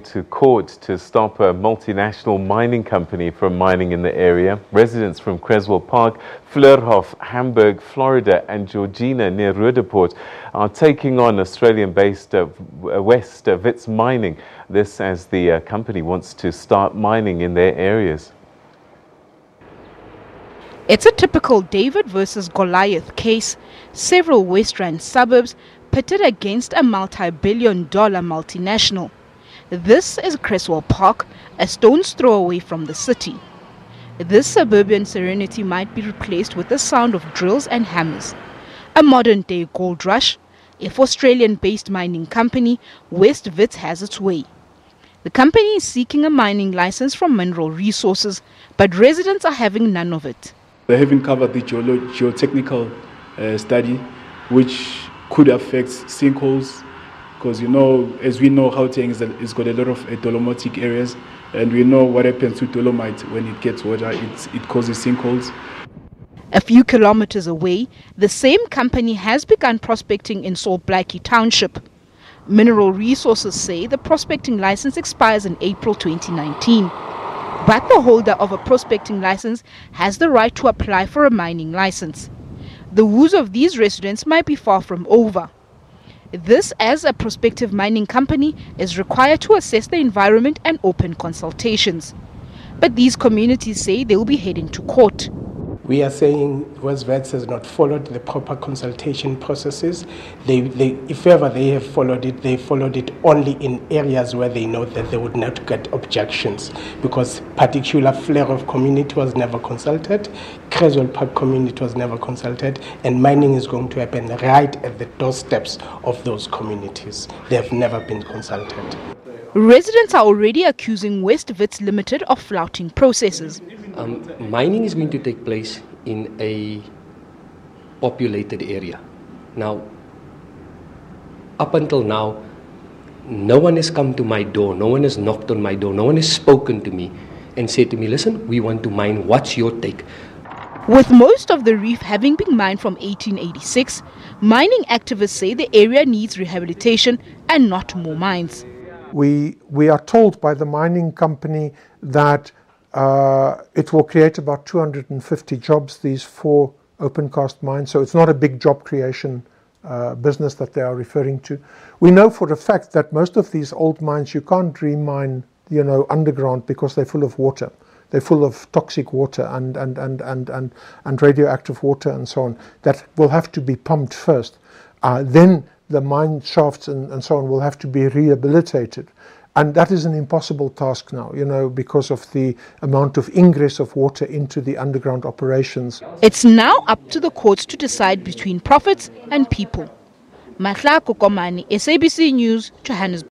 To court to stop a multinational mining company from mining in the area. Residents from Creswell Park, Fleurhof, Hamburg, Florida and Georgina near Roodeport are taking on Australian-based West Wits mining. This as the company wants to start mining in their areas. It's a typical David versus Goliath case. Several West Rand suburbs pitted against a multi-billion-dollar multinational. This is Creswell Park, a stone's throw away from the city. This suburban serenity might be replaced with the sound of drills and hammers. A modern-day gold rush, if Australian-based mining company West Wits has its way. The company is seeking a mining license from Mineral Resources, but residents are having none of it. They haven't covered the geotechnical study, which could affect sinkholes. Because as we know, Gauteng it's got a lot of dolomitic areas, and we know what happens to dolomite when it gets water. It causes sinkholes. A few kilometers away, the same company has begun prospecting in Salt Blakey Township. Mineral Resources say the prospecting license expires in April 2019. But the holder of a prospecting license has the right to apply for a mining license. The woes of these residents might be far from over. This, as a prospective mining company, is required to assess the environment and open consultations. But these communities say they will be heading to court. We are saying West Wits has not followed the proper consultation processes. If ever they have followed it, they followed it only in areas where they know that they would not get objections, because particular Fleurhof community was never consulted, Creswell Park community was never consulted, and mining is going to happen right at the doorsteps of those communities. They have never been consulted. Residents are already accusing West Wits Limited of flouting processes. Mining is going to take place in a populated area. Now, up until now, no one has come to my door, no one has knocked on my door, no one has spoken to me and said to me, listen, we want to mine, what's your take? With most of the reef having been mined from 1886, mining activists say the area needs rehabilitation and not more mines. We are told by the mining company that it will create about 250 jobs, these 4 open cast mines. So it's not a big job creation business that they are referring to. We know for a fact that most of these old mines you can't remine, underground, because they're full of water. They're full of toxic water and radioactive water and so on. That will have to be pumped first. Then the mine shafts and so on will have to be rehabilitated. And that is an impossible task now, because of the amount of ingress of water into the underground operations. It's now up to the courts to decide between profits and people. Matla Kokomani, SABC News, Johannesburg.